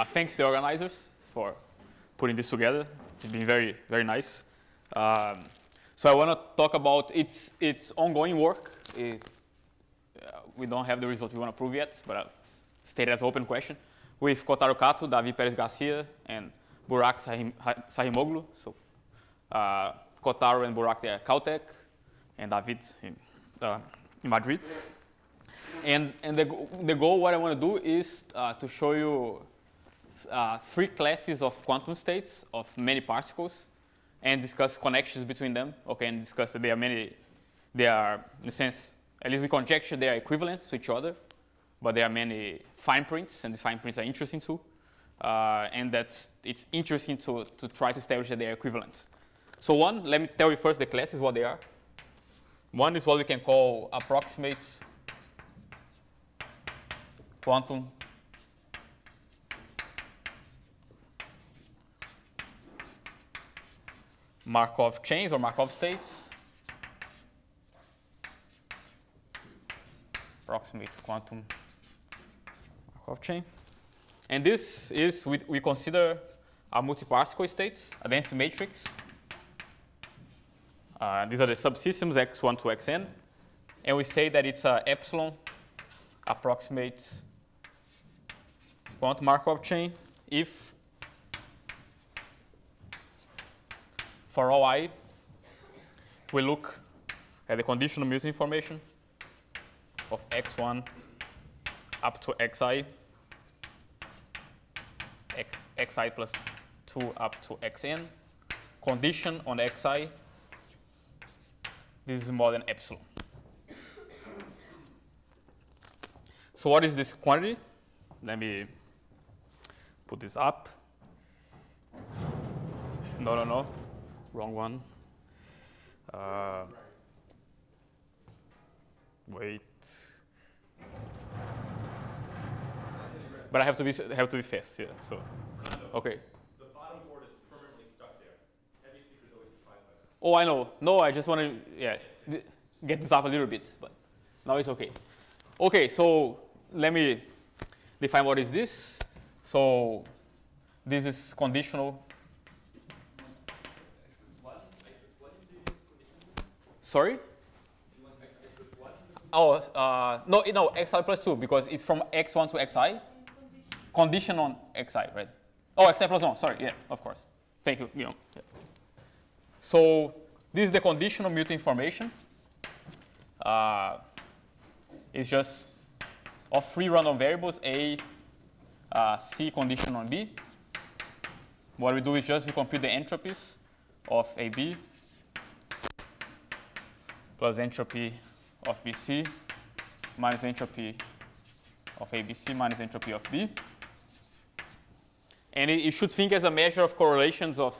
thanks to the organizers for putting this together. It's been very, very nice. So I want to talk about its ongoing work. We don't have the result we want to prove yet, but I'll state it as an open question. With Kotaro Kato, David Perez Garcia, and Burak Sahimoglu. So Kotaro and Burak, they are Caltech, and David in Madrid. And the goal, what I want to do is to show you 3 classes of quantum states of many particles and discuss connections between them, okay, and discuss that they are, in a sense, at least we conjecture they are equivalent to each other, but there are many fine prints, and these fine prints are interesting too, and that it's interesting to try to establish that they are equivalent. So one, let me tell you first the classes, what they are. One is what we can call approximate quantum Markov chains or Markov states. Approximate quantum Markov chain. And this is, we consider a multiparticle states, a density matrix. These are the subsystems x1 to xn. And we say that it's a epsilon approximate quantum Markov chain if for all I, we look at the conditional mutual information of x1 up to xi, xi plus 2 up to xn, condition on xi, this is more than epsilon. So what is this quantity? Let me put this up. No. Wrong one. Wait. But I have to be fast, yeah. So, okay. The bottom board is permanently stuck there. Heavy speakers always surprised by that. Oh, I know. No, I just want to get this up a little bit, but now it's okay. Okay, so let me define what is this. So this is conditional. Sorry? Oh, no, xi plus 2, because it's from x1 to xi. Condition on xi, right? Oh, xi plus 1, sorry, yeah, of course. Thank you, Yeah. So this is the conditional mutual information. It's just of 3 random variables, A, C condition on B. What we do is just we compute the entropies of AB plus entropy of BC minus entropy of ABC minus entropy of B. And you should think as a measure of correlations of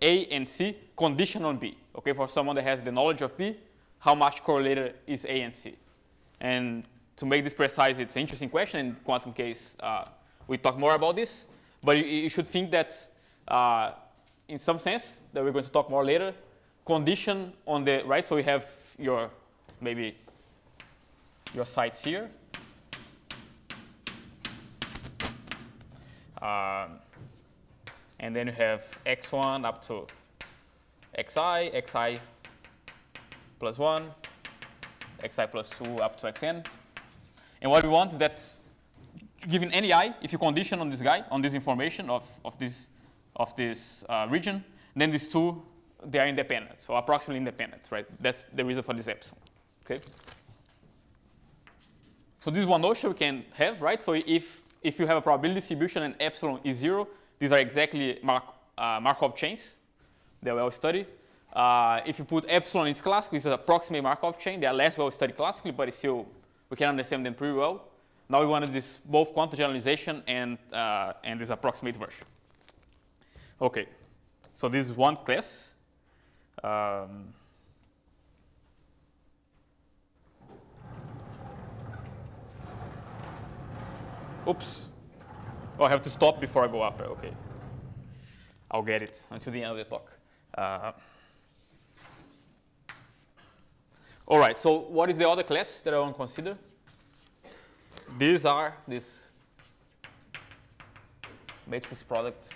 A and C condition on B. Okay, for someone that has the knowledge of B, how much correlated is A and C? And to make this precise, it's an interesting question. In quantum case, we talk more about this. But you should think that, in some sense, that we're going to talk more later, condition on the right. So we have maybe your sites here. And then you have x1 up to xi plus 1, xi plus 2 up to xn. And what we want is that given any I, if you condition on this guy, on this information of this region, then these two, they are independent, so approximately independent, right? That's the reason for this epsilon, okay? So this is one notion we can have, right? So if you have a probability distribution and epsilon is 0, these are exactly Markov chains. They're well studied. If you put epsilon in classical, it's an approximate Markov chain. They are less well studied classically, but it's still, we can understand them pretty well. Now we wanted this both quantum generalization and this approximate version. Okay, so this is one class. Oops. Oh, I have to stop before I go up. Okay. I'll get it until the end of the talk. All right, so what is the other class that I want to consider? These are this matrix product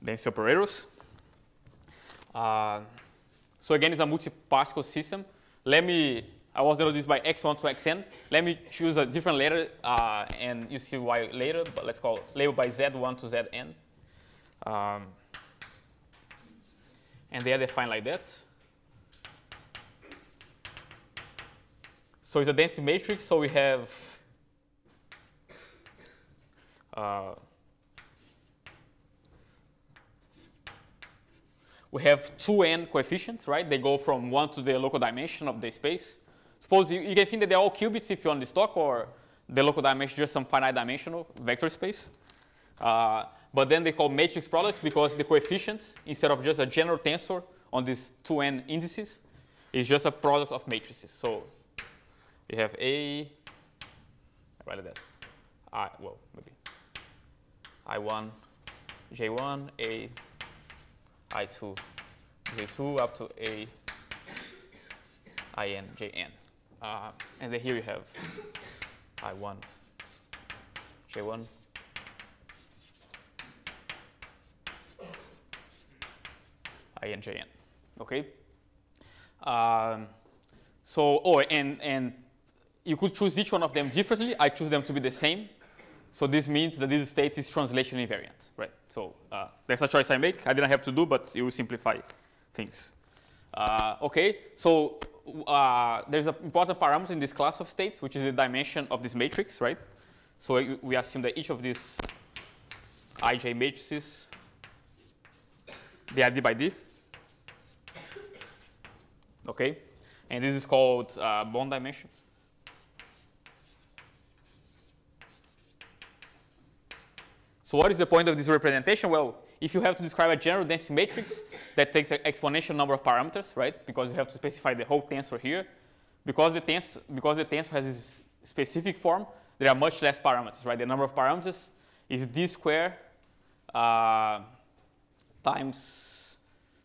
density operators. So again, it's a multi-particle system. I was going to do this by x1 to xn. Let me choose a different letter, and you see why later, but let's call it label by z1 to zn. And they are defined like that. So it's a density matrix, so we have two n coefficients, right? They go from 1 to the local dimension of the space. Suppose you can think that they're all qubits if you're on this talk, or the local dimension just some finite dimensional vector space. But then they call matrix products because the coefficients, instead of just a general tensor on these 2n indices, is just a product of matrices. So you have I write that. Well, maybe I1, J1, I2, J2 up to IN, JN. And then here you have I1, J1, IN, JN. Okay? And you could choose each one of them differently. I choose them to be the same. So this means that this state is translation invariant, right? So that's a choice I make. I didn't have to do, but it will simplify things. Okay, so there's an important parameter in this class of states, which is the dimension of this matrix, right? So we assume that each of these ij matrices, they are d by d. Okay, and this is called bond dimension. So what is the point of this representation? Well, if you have to describe a general density matrix, that takes an exponential number of parameters, right? Because you have to specify the whole tensor here. Because the tensor has this specific form, there are much less parameters, right? The number of parameters is d squared times,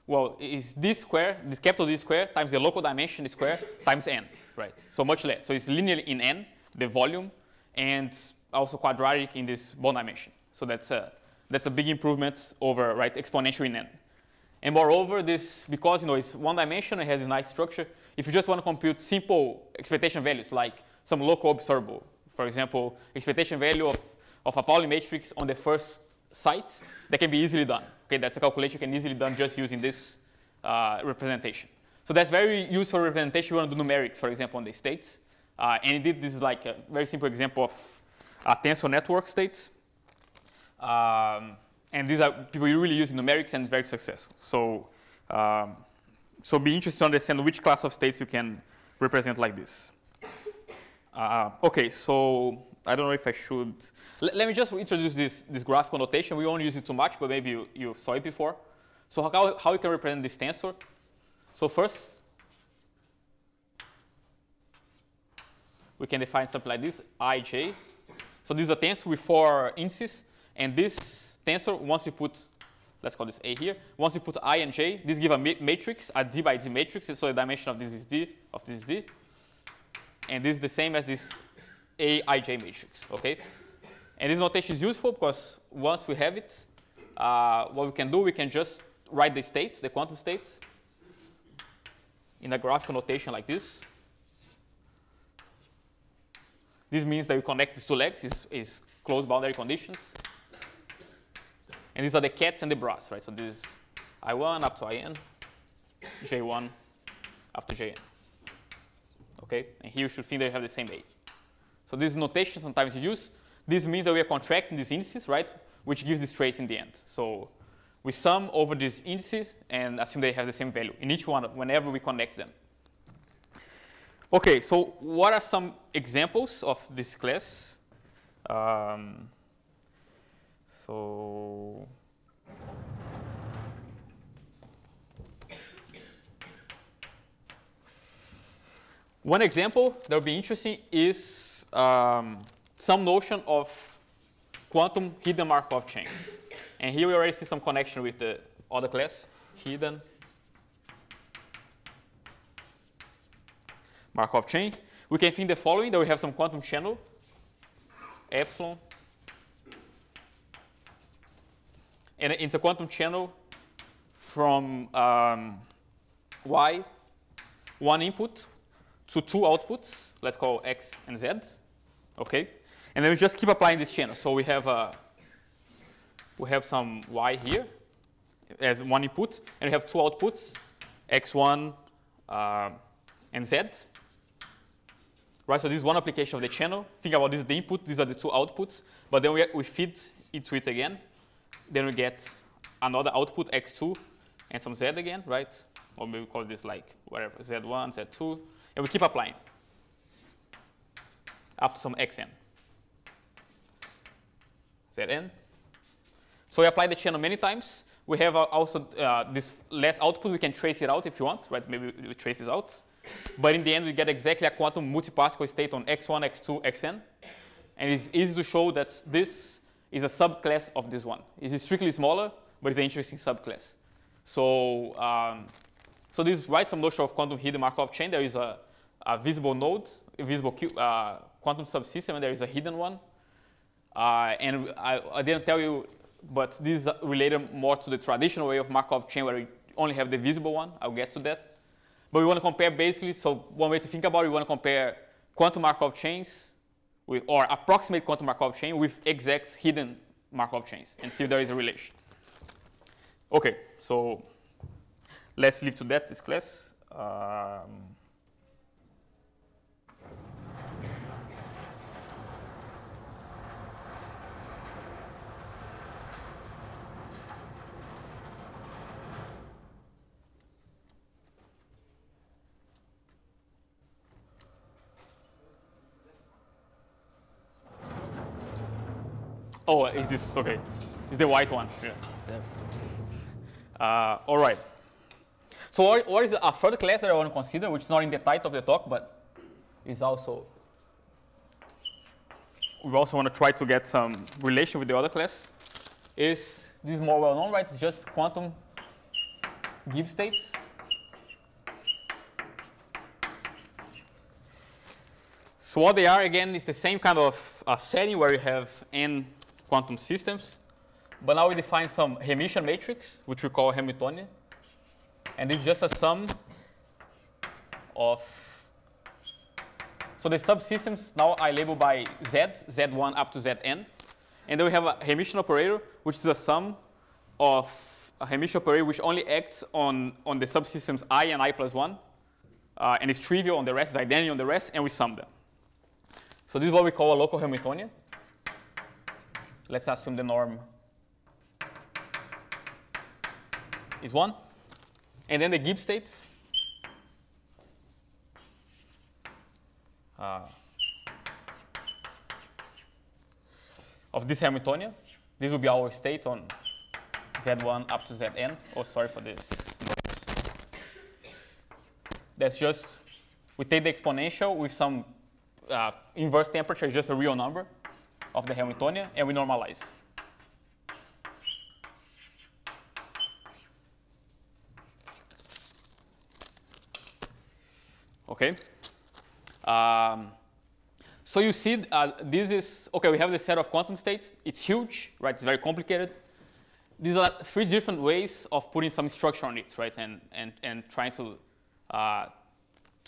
well, is d squared, this capital D squared times the local dimension squared times n, right? So much less. So it's linear in n, the volume, and also quadratic in this bond dimension. So that's a big improvement over, right, exponential in n. And moreover, this, because it's one dimension, it has a nice structure. If you just want to compute simple expectation values, like some local observable, for example, expectation value of a Pauli matrix on the first site, that can be easily done. Okay, that's a calculation you can easily done just using this representation. So that's very useful representation. You want to do numerics, for example, on the states. And indeed, this is like a very simple example of tensor network states. And these are people you really use in numerics, and it's very successful. So, so be interested to understand which class of states you can represent like this. Okay, so I don't know if I should. Let me just introduce this graphical notation. We won't use it too much, but maybe you saw it before. So how you can represent this tensor? So first, we can define something like this, ij. So this is a tensor with 4 indices. And this tensor, once you put, let's call this A here, once you put I and j, this gives a matrix, a d by d matrix. So the dimension of this is d, of this is d. And this is the same as this Aij matrix, okay? And this notation is useful because once we have it, what we can do, we can just write the states, the quantum states, in a graphical notation like this. This means that we connect these two legs, is closed boundary conditions. And these are the cats and the bras, right? So this is I1 up to IN, J1 up to JN. Okay? And here you should think that you have the same A. So this notation sometimes you use. This means that we are contracting these indices, right? Which gives this trace in the end. So we sum over these indices and assume they have the same value in each one whenever we connect them. Okay, so what are some examples of this class? So one example that would be interesting is some notion of quantum hidden Markov chain. And here we already see some connection with the other class, hidden Markov chain, we can think the following, that we have some quantum channel, epsilon, and it's a quantum channel from y, one input to two outputs, let's call x and z, okay? And then we just keep applying this channel. So we have some y here as one input, and we have two outputs, x1 and z. Right, so this is one application of the channel. Think about this is the input, these are the two outputs, but then we feed into it again. Then we get another output, x2, and some z again, right? Or maybe we call this like whatever, z1, z2, and we keep applying up to some xn. Zn. So we apply the channel many times. We have also this last output. We can trace it out if you want, right? Maybe we trace it out. But in the end, we get exactly a quantum multiparticle state on x1, x2, xn. And it's easy to show that this is a subclass of this one. It's strictly smaller, but it's an interesting subclass. So, so this is some notion of quantum hidden Markov chain. There is a visible node, a visible quantum subsystem, and there is a hidden one. And I didn't tell you, but this is related more to the traditional way of Markov chain where you only have the visible one. I'll get to that. But we want to compare basically, so one way to think about it, we want to compare quantum Markov chains with, or approximate quantum Markov chain with exact hidden Markov chains and see if there is a relation. Okay, so let's leave to that this class. Oh, is this, okay. It's the white one. Yeah. All right. So what is a third class that I want to consider, which is not in the title of the talk, but is also, we also want to try to get some relation with the other class, is this more well known, right? It's just quantum Gibbs states. So what they are, again, is the same kind of setting where you have n quantum systems. But now we define some Hermitian matrix, which we call Hamiltonian. And it's just a sum of, so the subsystems now are labeled by z, z1 up to zn. And then we have a Hermitian operator, which is a sum of a Hermitian operator which only acts on the subsystems I and I plus 1. And it's trivial on the rest, it's identity on the rest, and we sum them. So this is what we call a local Hamiltonian. Let's assume the norm is 1. And then the Gibbs states of this Hamiltonian. This will be our state on Z1 up to Zn. Oh, sorry for this noise. That's just, we take the exponential with some inverse temperature, just a real number of the Hamiltonian, and we normalize. Okay. So you see, this is, okay, we have the set of quantum states. It's huge, right? It's very complicated. These are 3 different ways of putting some structure on it, right? And trying to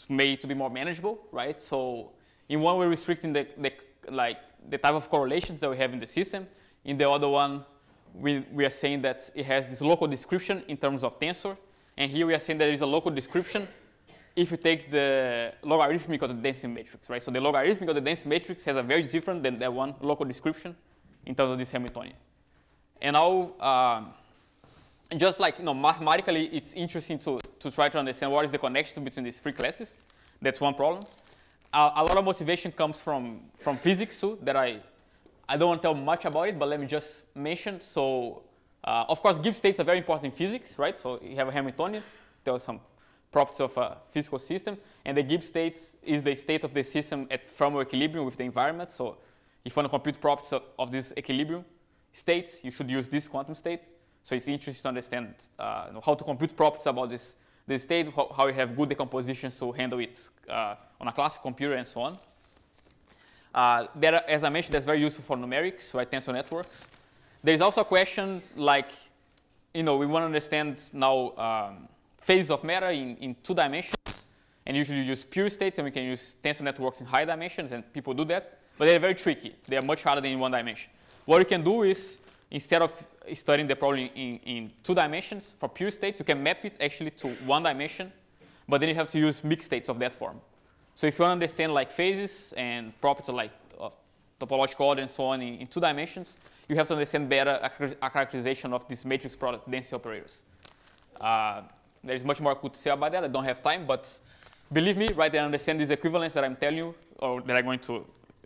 make it to be more manageable, right? So in one, we're restricting the type of correlations that we have in the system. In the other one, we are saying that it has this local description in terms of tensor. And here we are saying that there is a local description if you take the logarithmic of the density matrix, right? So the logarithmic of the density matrix has a very different than that one local description in terms of this Hamiltonian. And now, just like, mathematically, it's interesting to try to understand what is the connection between these 3 classes. That's one problem. A lot of motivation comes from physics too, that I don't want to tell much about it, but let me just mention. So, of course, Gibbs states are very important in physics, right? So you have a Hamiltonian, there are some properties of a physical system, and the Gibbs state is the state of the system at thermal equilibrium with the environment. So if you want to compute properties of this equilibrium states, you should use this quantum state. So it's interesting to understand how to compute properties about this state, how you have good decompositions to handle it on a classic computer and so on. As I mentioned, that's very useful for numerics, right? Tensor networks. There is also a question like, we want to understand now phases of matter in 2 dimensions, and usually use pure states, and we can use tensor networks in high dimensions, and people do that, but they're very tricky. They are much harder than in 1 dimension. What you can do is, instead of studying the problem in 2 dimensions for pure states, you can map it actually to 1 dimension, but then you have to use mixed states of that form. So if you want to understand like phases and properties like topological order and so on in 2 dimensions, you have to understand better a characterization of this matrix product density operators. There's much more I could say about that. I don't have time, but believe me, right, I understand this equivalence that I'm telling you, or that I'm going to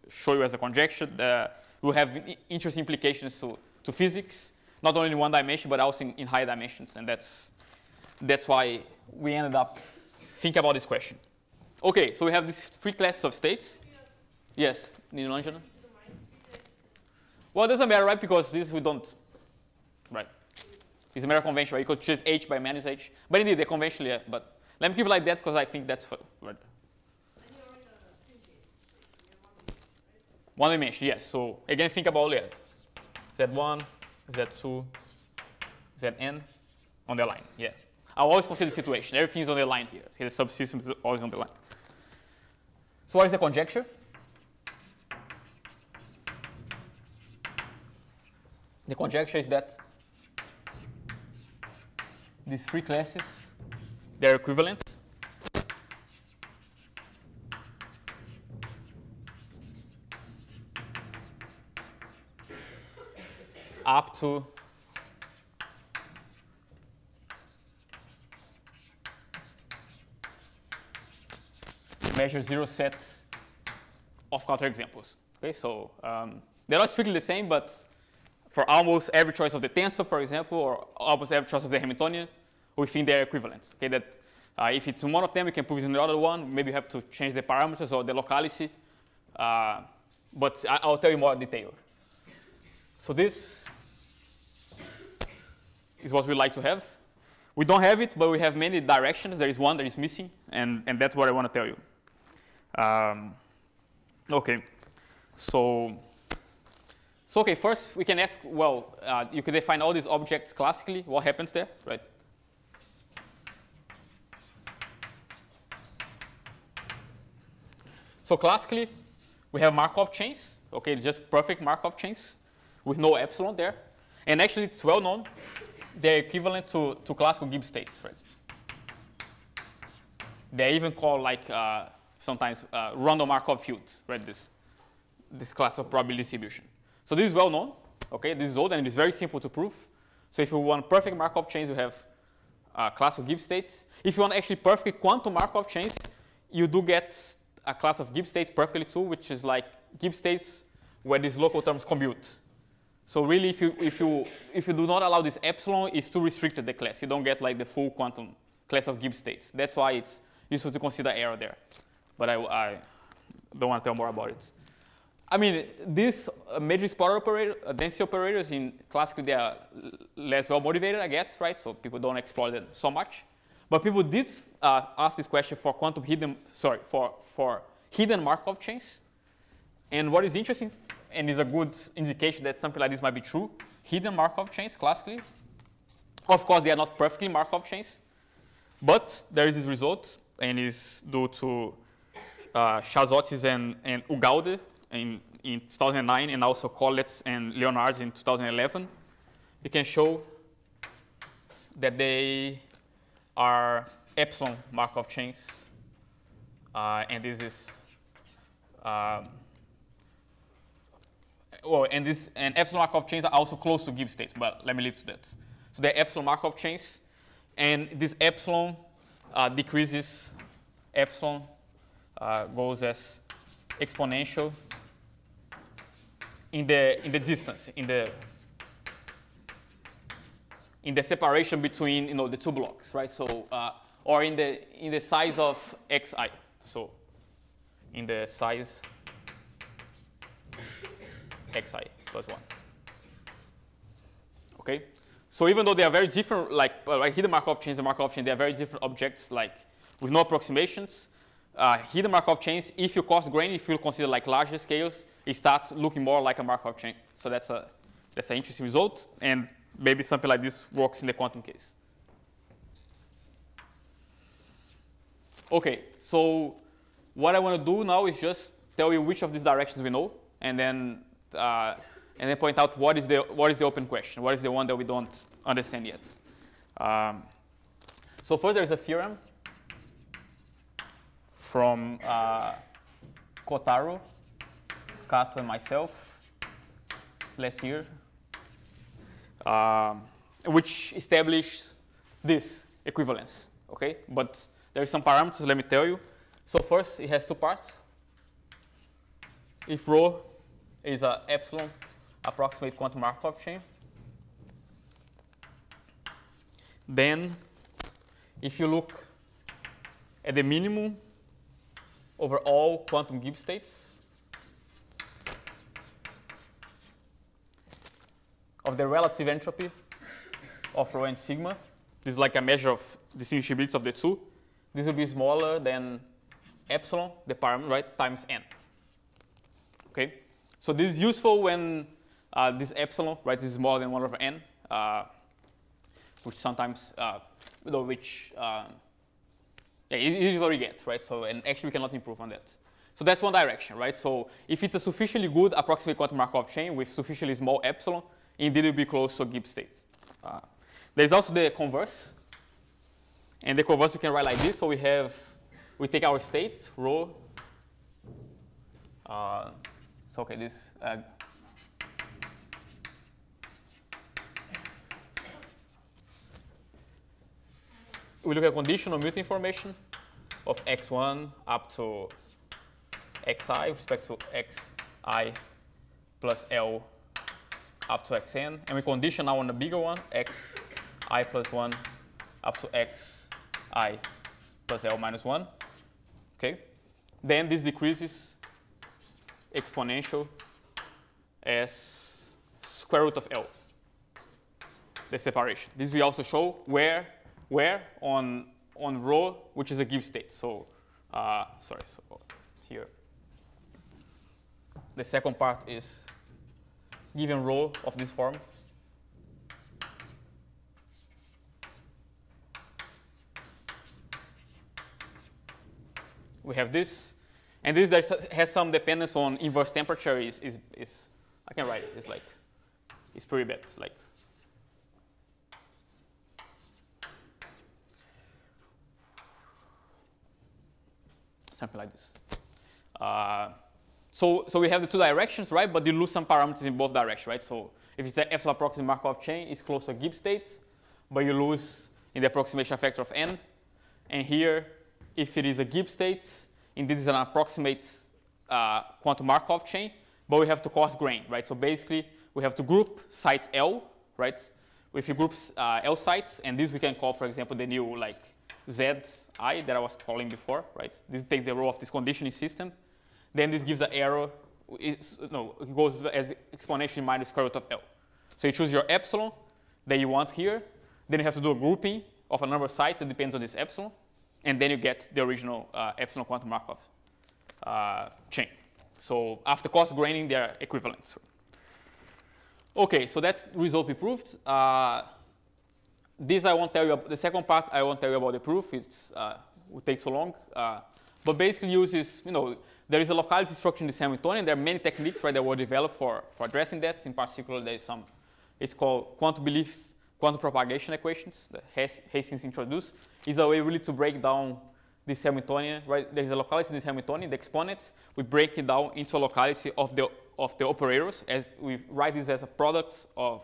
show you as a conjecture, will have interesting implications to physics, not only in 1 dimension, but also in higher dimensions. And that's why we ended up thinking about this question. OK, so we have these 3 classes of states. Yes, Nilanjana? Well, it doesn't matter, right? Because this we don't, right? It's a matter of convention, right? You could choose h by minus h. But indeed, they're conventional, yeah. But let me keep it like that because I think that's right. 1 dimension, yes. So again, think about it. Z1, Z2, Zn on the line, yeah. I always consider the situation. Everything is on the line here. The subsystem is always on the line. So what is the conjecture? The conjecture is that these 3 classes, they're equivalent. Up to measure 0 set of counterexamples. Okay, so they're not strictly the same, but for almost every choice of the tensor, for example, or almost every choice of the Hamiltonian, we think they're equivalent. Okay, that if it's in one of them, we can prove it in the other one. Maybe you have to change the parameters or the locality. But I'll tell you more detail. So this is what we like to have. We don't have it, but we have many directions. There is one that is missing, and that's what I want to tell you. OK, so OK, first we can ask, well, you could define all these objects classically. What happens there, right? So classically, we have Markov chains. OK, just perfect Markov chains with no epsilon there. And actually, it's well known. They're equivalent to classical Gibbs states, right? They're even called like sometimes random Markov fields, right? This class of probability distribution. So this is well known. Okay, this is old and it's very simple to prove. So if you want perfect Markov chains, you have classical Gibbs states. If you want actually perfect quantum Markov chains, you do get a class of Gibbs states perfectly too, which is like Gibbs states where these local terms commute. So really, if you do not allow this epsilon, it's too restricted, the class. You don't get like the full quantum class of Gibbs states. That's why it's useful to consider error there. But I don't want to tell more about it. I mean, these matrix power operator, density operators, classically they are less well motivated, I guess, right? So people don't explore them so much. But people did ask this question for for hidden Markov chains. And what is interesting, and is a good indication that something like this might be true, hidden Markov chains classically. Of course, they are not perfectly Markov chains, but there is this result, and is due to Chazotis and Ugalde in 2009, and also Collett and Leonard in 2011. You can show that they are epsilon Markov chains, and this is and epsilon Markov chains are also close to Gibbs states, but let me leave to that. So they're epsilon Markov chains, and this epsilon decreases. Epsilon goes as exponential in the distance, in the separation between the 2 blocks, right? So or in the size of xi. So in the size xi plus 1. Okay, so even though they are very different, like hidden Markov chains and Markov chains, they are very different objects, like with no approximations. hidden Markov chains, if you coarse grain, if you consider like larger scales, it starts looking more like a Markov chain. So that's an interesting result, and maybe something like this works in the quantum case. Okay, so what I want to do now is just tell you which of these directions we know, and then point out what is the open question, what is the one that we don't understand yet. So first, there's a theorem from Kotaro, Kato, and myself last year, which establishes this equivalence. Okay, but there are some parameters. Let me tell you. So first, it has two parts. If rho is an epsilon approximate quantum Markov chain, then if you look at the minimum over all quantum Gibbs states of the relative entropy of rho and sigma, this is like a measure of distinguishability of the two. This will be smaller than epsilon, the parameter, right, times n. Okay, so this is useful when this epsilon, right, is smaller than 1 over n, which sometimes, it is what we get, right? So, and actually we cannot improve on that. So that's one direction, right? So if it's a sufficiently good approximate quantum Markov chain with sufficiently small epsilon, indeed it will be close to a Gibbs state. There's also the converse. And the converse we can write like this. So we take our state, rho. So okay, this. We look at conditional mutant information of x1 up to xi with respect to xi plus L up to xn. And we condition now on the bigger one, xi plus 1 up to xi plus L minus 1. Okay. Then this decreases exponential as square root of L, the separation. This we also show where on rho, which is a Gibbs state. So, so here, the second part is given rho of this form. We have this, and this has some dependence on inverse temperature. I can write it. It's pretty bad. Like. Something like this. So we have the two directions, right? But you lose some parameters in both directions, right? So if it's an epsilon approximate Markov chain, it's close to Gibbs states, but you lose in the approximation factor of n. And here, if it is a Gibbs states, indeed it's an approximate quantum Markov chain, but we have to coarse grain, right? So basically, we have to group sites L, right? If you group L sites, and this we can call, for example, the new Zi that I was calling before, right? This takes the rho of this conditioning system. Then this gives an error. It goes as exponentially minus square root of L. So you choose your epsilon that you want here. Then you have to do a grouping of a number of sites that depends on this epsilon. And then you get the original epsilon quantum Markov chain. So after coarse graining, they are equivalent. Okay, so that's the result we proved. This I won't tell you. The second part I won't tell you about the proof. It will take so long. But basically uses, there is a locality structure in this Hamiltonian. There are many techniques, right, that were developed for addressing that. In particular, there is some. It's called quantum belief, quantum propagation equations that Hastings introduced. It's a way really to break down this Hamiltonian, right? There is a locality in this Hamiltonian, the exponents. We break it down into a locality of the operators. As we write this as a product of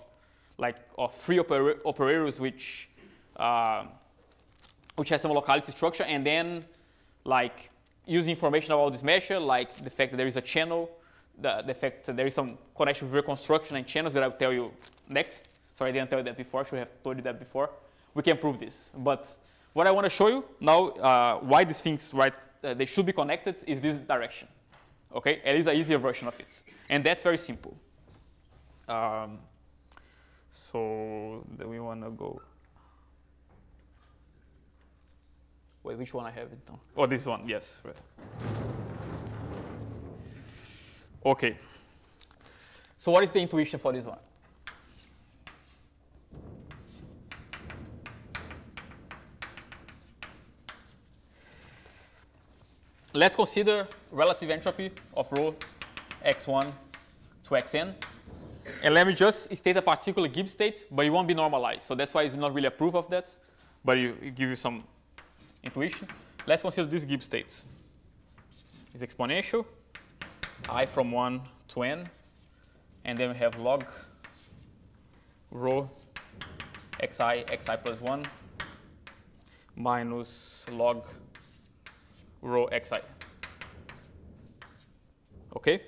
three operators which has some locality structure, and then using information about this measure, like the fact that there is a channel, the fact that there is some connection with reconstruction and channels that I'll tell you next. Sorry, I didn't tell you that before. I should have told you that before. We can prove this. But what I want to show you now, why these things, right, they should be connected, is this direction. Okay, it is an easier version of it, and that's very simple. So then we want to go. Wait, which one I have it on? Oh, this one, yes. Right. Okay. So what is the intuition for this one? Let's consider relative entropy of rho x1 to xn. And let me just state a particular Gibbs state, but it won't be normalized. So that's why it's not really a proof of that, but it give you some intuition. Let's consider these Gibbs states. It's exponential, I from 1 to n, and then we have log rho xi plus 1 minus log rho xi. Okay?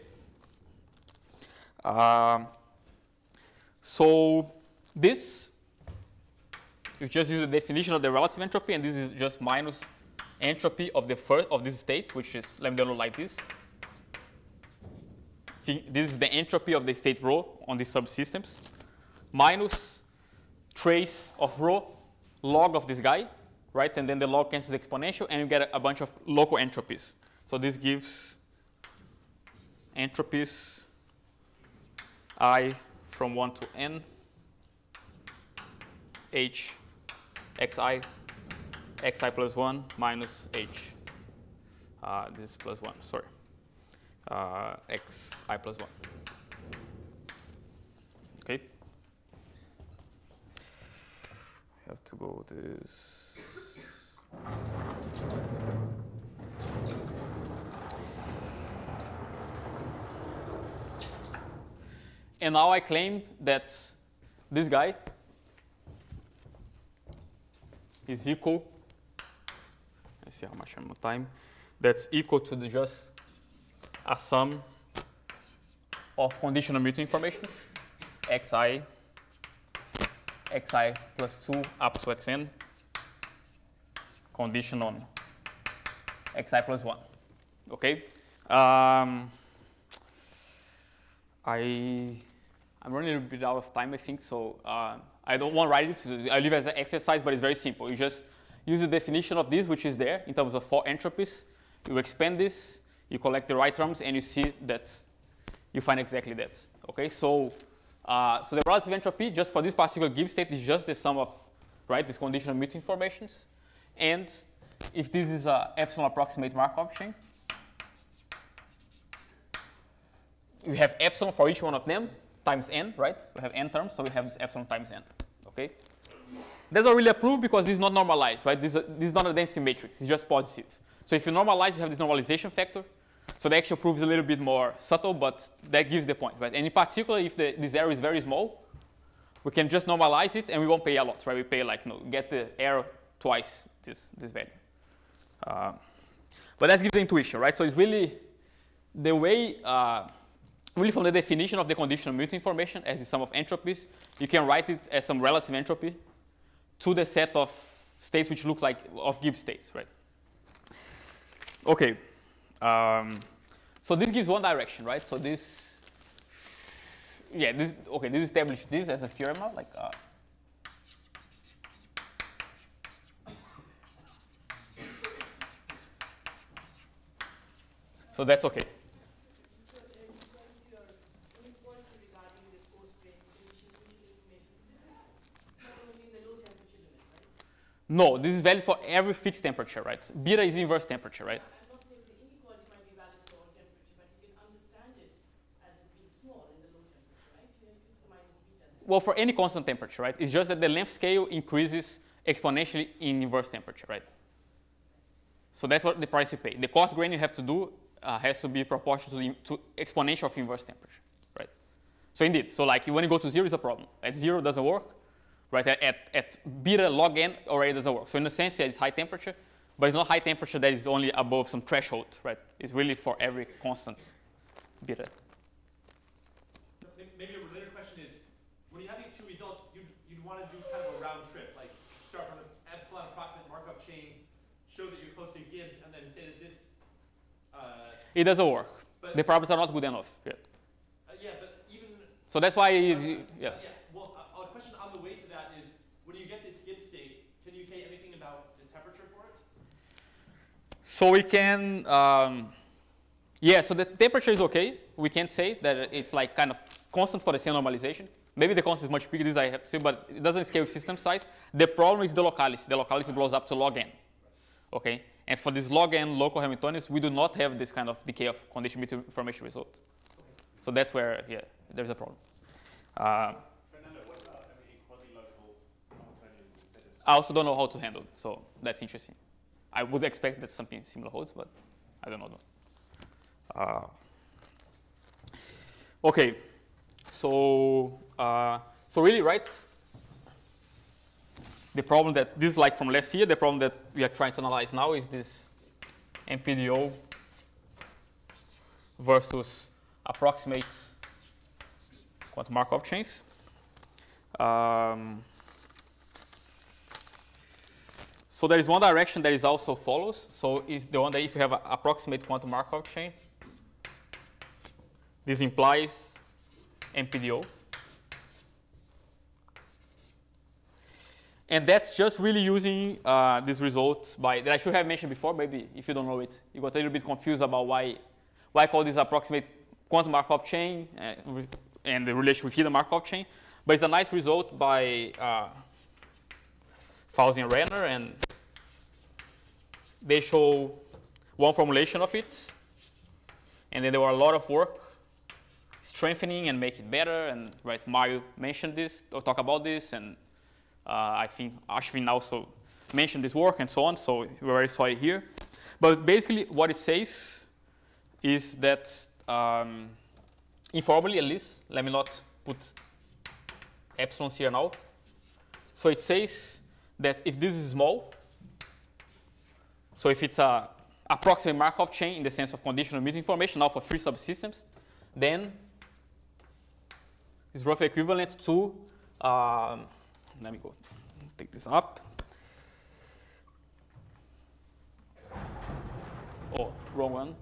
So this, you just use the definition of the relative entropy, and this is just minus entropy of the first of this state, which is, let me denote like this. This is the entropy of the state rho on these subsystems, minus trace of rho log of this guy, right? And then the log cancels the exponential, and you get a bunch of local entropies. So this gives entropies I from 1 to n, h xi plus 1 minus h. This is plus 1, sorry. Xi plus 1. Okay. I have to go this. And now I claim that this guy is equal, let's see how much I'm on time, that's equal to just a sum of conditional mutual informations, xi plus 2 up to xn, condition on xi plus 1. Okay? I'm running a bit out of time, I think, so I don't want to write it. I leave it as an exercise, but it's very simple. You just use the definition of this, which is there in terms of 4 entropies. You expand this, you collect the right terms, and you see that you find exactly that. Okay, so so the relative entropy just for this particular Gibbs state is just the sum of these conditional mutual informations, and if this is a epsilon approximate Markov chain, we have epsilon for each one of them times n, right? We have n terms, so we have this epsilon times n. Okay. That's not really a proof because this is not normalized, right? This is not a density matrix. It's just positive. So if you normalize, you have this normalization factor. So the actual proof is a little bit more subtle, but that gives the point, right? And in particular, if this error is very small, we can just normalize it and we won't pay a lot, right? We pay like, get the error twice this value. But that gives the intuition, right? So it's really the way, really from the definition of the conditional mutual information as the sum of entropies, you can write it as some relative entropy to the set of states which look like of Gibbs states, right? Okay. So this gives one direction, right? So this, yeah, this established this as a theorem now, like. So that's okay. No, this is valid for every fixed temperature, right? Beta is inverse temperature, right? I'm not saying the inequality might be valid for all temperature, but you can understand it as it being small in the low temperature, right? You have to minus beta. Well, for any constant temperature, right? It's just that the length scale increases exponentially in inverse temperature, right? So that's what the price you pay. The cost grain you have to do has to be proportional to exponential of inverse temperature, right? So indeed, so like when you go to 0 is a problem. At 0 doesn't work. Right, at beta log n already doesn't work. So in a sense, yeah, it's high temperature, but it's not high temperature that is only above some threshold, right? It's really for every constant beta. Maybe a related question is, when you have these two results, you'd want to do kind of a round trip, like start from an epsilon approximate Markov chain, show that you're close to Gibbs, and then say that this. It doesn't work. The properties are not good enough. Yeah. Yeah, but even. So that's why, yeah. Well, a question on the way to that is, when you get this Gibbs state, can you say anything about the temperature for it? So we can, yeah, so the temperature is okay. We can't say that it's like kind of constant for the same normalization. Maybe the constant is much bigger, this I have to say, but it doesn't scale with system size. The problem is the locality. The locality blows up to log n, okay? And for this log n local Hamiltonians, we do not have this kind of decay of condition between information result. So that's where, yeah, there's a problem. Fernando, what about quasi-local Hamiltonians instead of... I also don't know how to handle it, so that's interesting. I would expect that something similar holds, but I don't know. Okay, so really, right? The problem that this is like from last year. The problem that we are trying to analyze now is this MPDO versus approximates quantum Markov chains. So there is one direction that is also follows. So is the one that if you have an approximate quantum Markov chain, this implies MPDO. And that's just really using these results that I should have mentioned before. Maybe if you don't know it, you got a little bit confused about why I call this approximate quantum Markov chain and the relation with hidden Markov chain. But it's a nice result by Fauzi and Renner, and they show one formulation of it. And then there were a lot of work strengthening and make it better. And right, Mario mentioned this or talk about this, and I think Ashwin also mentioned this work and so on. So we're very sorry here. But basically, what it says is that informally, at least, let me not put epsilons here now. So it says that if this is small, so if it's a approximate Markov chain in the sense of conditional mutual information, now for free subsystems, then it's roughly equivalent to, let me go take this up. Oh, wrong one.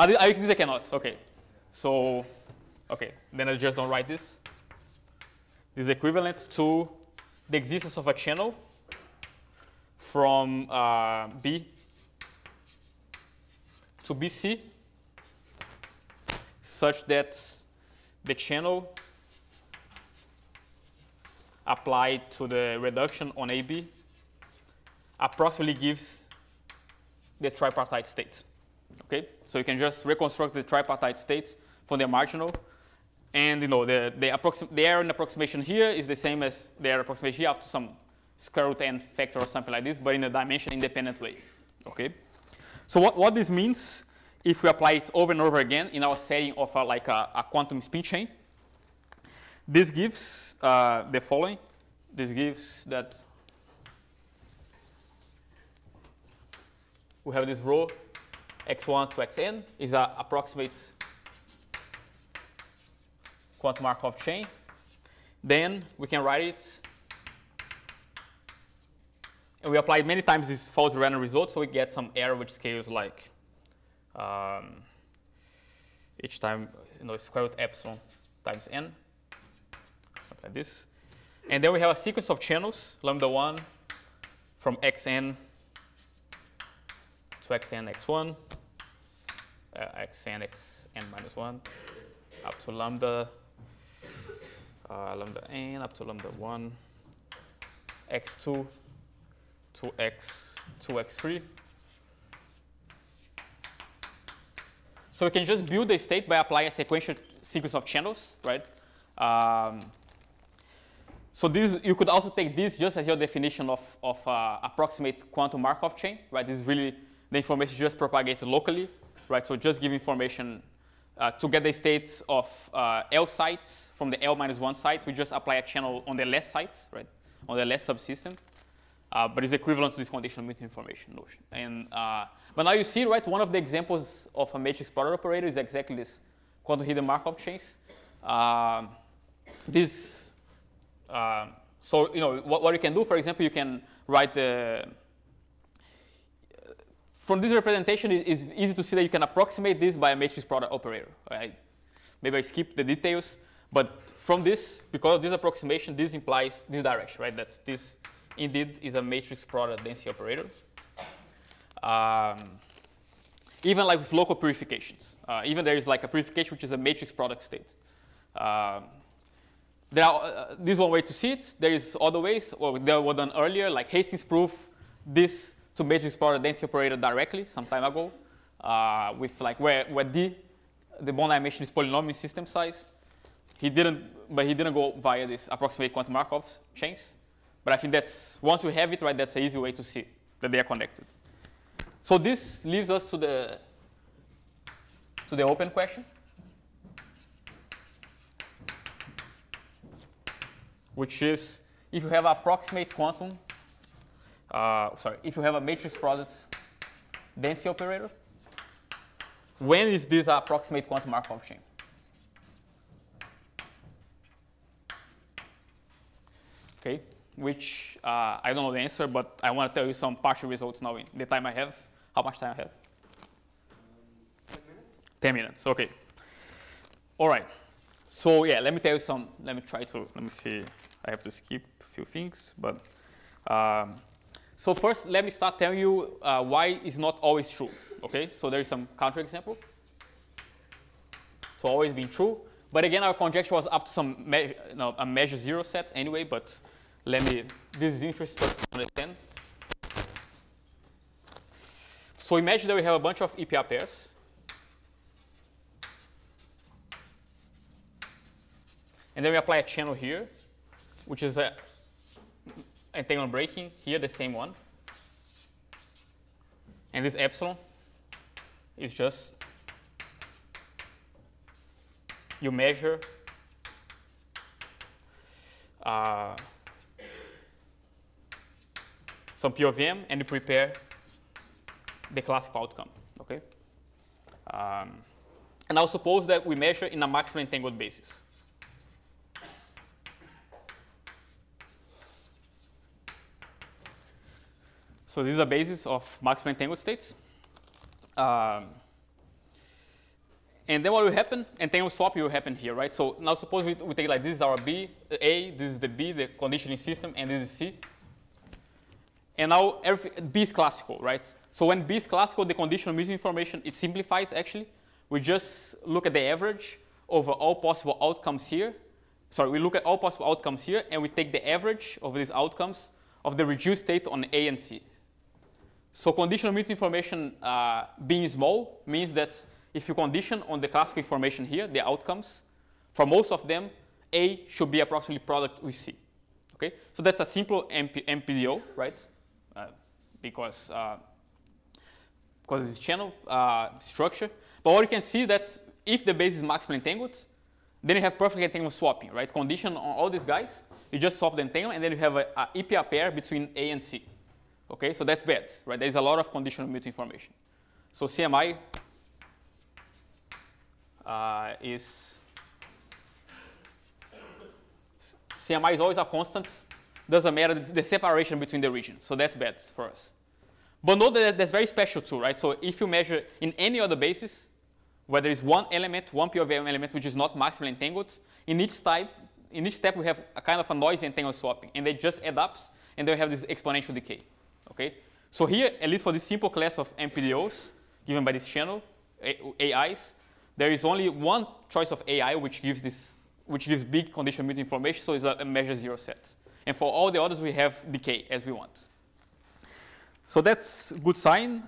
This I cannot, okay. So, okay, then I just don't write this. This is equivalent to the existence of a channel from B to BC such that the channel applied to the reduction on AB approximately gives the tripartite states. Okay, so you can just reconstruct the tripartite states from their marginal, and you know the error in approximation here is the same as the error approximation here up to some square root n factor or something like this, but in a dimension independent way. Okay, so what this means if we apply it over and over again in our setting of a quantum spin chain, this gives the following. This gives that we have this row x1 to xn is an approximate quantum Markov chain. Then we can write it, and we apply many times this false random result, so we get some error which scales like each time, you know, square root epsilon times n, something like this. And then we have a sequence of channels, lambda 1 from xn to xn x1, xn xn minus 1, up to lambda n, up to lambda 1, x2 to x3. So we can just build the state by applying a sequential sequence of channels, right? So this, you could also take this just as your definition of approximate quantum Markov chain, right? This is really the information just propagated locally, right? So just give information to get the states of L sites from the L minus 1 sites. We just apply a channel on the less sites, right? On the less subsystem, but it's equivalent to this conditional mutual information notion. And but now you see, right? One of the examples of a matrix product operator is exactly this quantum hidden Markov chains. So you know what you can do. For example, you can write from this representation, it is easy to see that you can approximate this by a matrix product operator. Right? Maybe I skip the details, but from this, because of this approximation, this implies this direction, right? That this indeed is a matrix product density operator. Even like with local purifications. Even there is like a purification which is a matrix product state. This is one way to see it. There is other ways, or they were done earlier, like Hastings proved this to matrix product density operator directly some time ago, with like where D, the bond dimension is polynomial system size. He didn't go via this approximate quantum Markov chains. But I think that's, once we have it, right, that's an easy way to see that they are connected. So this leaves us to the open question, which is if you have an approximate quantum, if you have a matrix product density operator, when is this approximate quantum Markov chain? Okay, which I don't know the answer, but I want to tell you some partial results now in the time I have. How much time I have? 10 minutes. 10 minutes, okay. All right, so yeah, let me tell you some, let me see, I have to skip a few things, but so first let me start telling you why it's not always true, okay? So there is some counterexample. So always been true, but again, our conjecture was up to some a measure zero set anyway, but this is interesting to understand. So imagine that we have a bunch of EPR pairs. And then we apply a channel here, which is a entanglement breaking, here the same one. And this epsilon is just, you measure some P of M and you prepare the classical outcome, okay? And now suppose that we measure in a maximally entangled basis. So this is a basis of maximally entangled states. And then what will happen? Entangled swap will happen here, right? So now suppose we take like this is our B, A, this is the B, the conditioning system, and this is C. And now B is classical, right? So when B is classical, the conditional mutual information, it simplifies actually. We just look at the average over all possible outcomes here. Sorry, we look at all possible outcomes here, and we take the average of these outcomes of the reduced state on A and C. So conditional mutual information being small means that if you condition on the classical information here, the outcomes, for most of them, A should be approximately product with C. Okay? So that's a simple MPDO, right? Because it's channel structure. But what you can see that if the base is maximally entangled, then you have perfect entanglement swapping, right? Condition on all these guys, you just swap the entanglement, and then you have a EPR pair between A and C. Okay, so that's bad, right? There's a lot of conditional mutual information. So CMI is always a constant. Doesn't matter the separation between the regions. So that's bad for us. But note that that's very special too, right? So if you measure in any other basis, where there is one element, one P of M element, which is not maximally entangled, in each step we have a kind of a noisy entangled swapping, and they just add up, and they have this exponential decay. Okay? So here, at least for this simple class of MPDOs given by this channel, AIs, there is only one choice of AI which gives big conditional mutual information, so it's a measure zero set. And for all the others, we have decay as we want. So that's a good sign.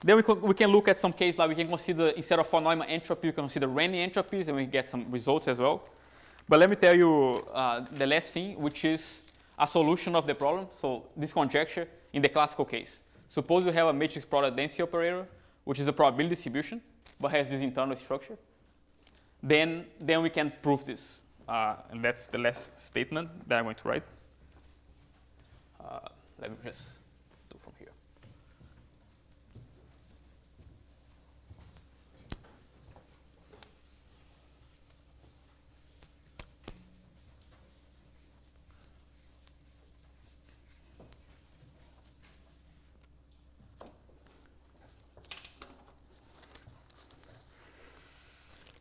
Then we can look at some case like we can consider, instead of von Neumann entropy, we can consider Renyi entropies, and we get some results as well. But let me tell you the last thing, which is a solution of the problem. So this conjecture in the classical case. Suppose we have a matrix product density operator, which is a probability distribution, but has this internal structure. Then we can prove this. And that's the last statement that I'm going to write. Let me just do from here.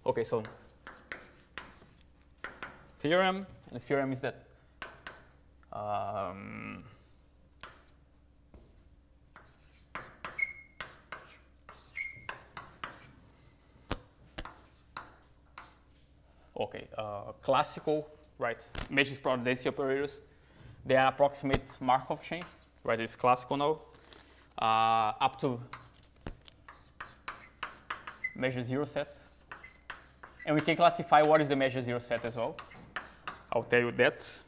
Okay, so theorem, and the theorem is that okay, classical, right, matrix product density operators. They are approximate Markov chains, right? It's classical now, up to measure zero sets. And we can classify what is the measure zero set as well. I'll tell you that.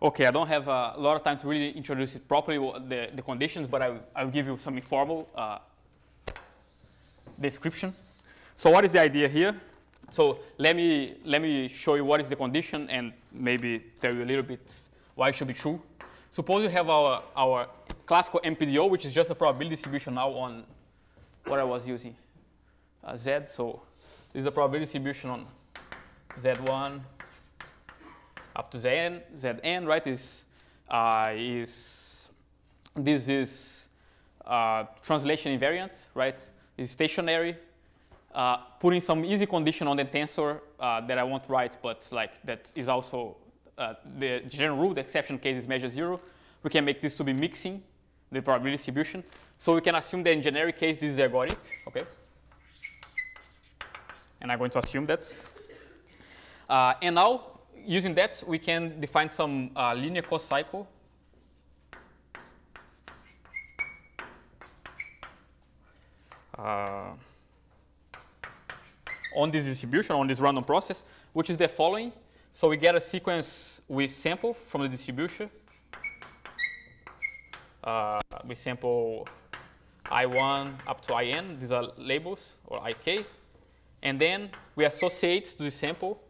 Okay, I don't have a lot of time to really introduce it properly, the conditions, but I'll give you some informal description. So what is the idea here? So let me show you what is the condition and maybe tell you a little bit why it should be true. Suppose you have our classical MPDO, which is just a probability distribution now on what I was using, Z. So this is a probability distribution on Z1 up to Zn, right? This is translation invariant, right? It's stationary. Putting some easy condition on the tensor that I won't write, but like that is also the general rule. The exception case is measure zero. We can make this to be mixing the probability distribution. So we can assume that in generic case this is ergodic, okay? And I'm going to assume that. And now, using that, we can define some linear cost cycle. On this distribution, on this random process, which is the following. So we get a sequence we sample from the distribution. We sample I1 up to IN. These are labels, or IK. And then we associate to the sample.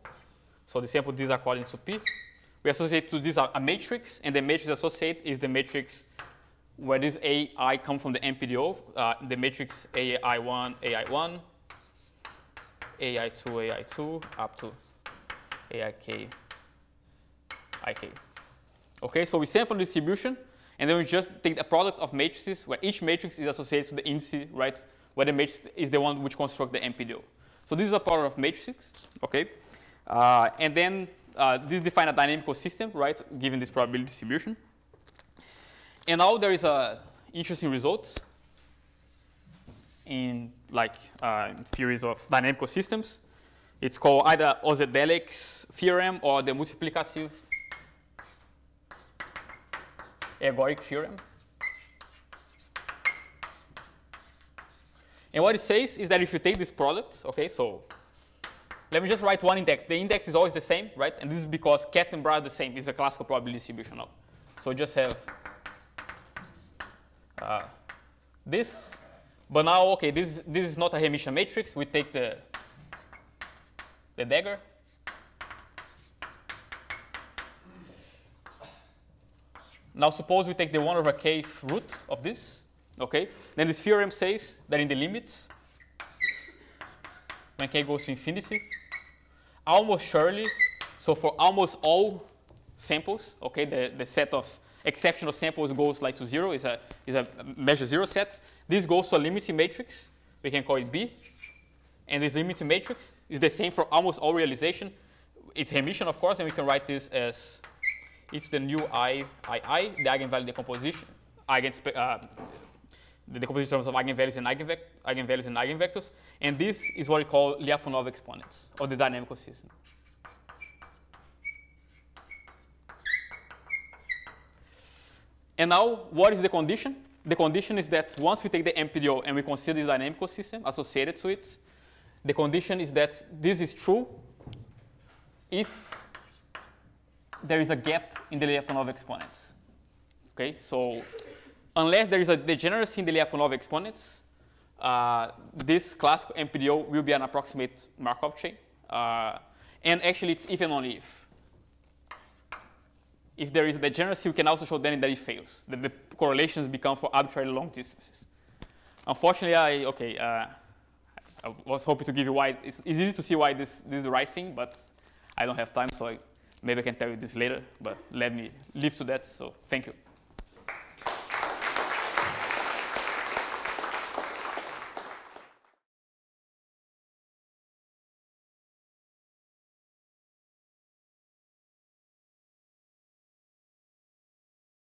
So the sample is according to P. We associate to this a matrix, and the matrix associate is the matrix where this AI come from the MPDO. The matrix AI1, AI1, AI2, AI2, up to AIK, IK. Okay, so we sample the distribution, and then we just take the product of matrices where each matrix is associated to the indice, right? Where the matrix is the one which constructs the MPDO. So this is a product of matrices, okay? And then this defines a dynamical system, right? Given this probability distribution. And now there is a interesting result in theories of dynamical systems. It's called either Oseledec's theorem or the multiplicative ergodic theorem. And what it says is that if you take this product, okay, so let me just write one index. The index is always the same, right? And this is because cat and bra are the same. It's a classical probability distribution now. So just have this. But now, okay, this is not a Hermitian matrix. We take the dagger. Now suppose we take the 1 over kth root of this, okay? Then this theorem says that in the limits, when k goes to infinity, almost surely, so for almost all samples, okay, the set of exceptional samples goes like to 0, is a measure 0 set. This goes to a limiting matrix. We can call it B. And this limiting matrix is the same for almost all realization. It's Hermitian, of course, and we can write this as e to the new I, the eigenvalue decomposition, the decomposition terms of eigenvalues and eigenvectors. And this is what we call Lyapunov exponents of the dynamical system. And now, what is the condition? The condition is that once we take the MPDO and we consider this dynamical system associated to it, the condition is that this is true if there is a gap in the Lyapunov exponents. Okay, so unless there is a degeneracy in the Lyapunov exponents, this classical MPDO will be an approximate Markov chain. And actually, it's even only if. If there is a degeneracy, we can also show then that it fails, that the correlations become for arbitrarily long distances. Unfortunately, I was hoping to give you why. It's easy to see why this is the right thing, but I don't have time, so maybe I can tell you this later. But let me leave to that, so thank you.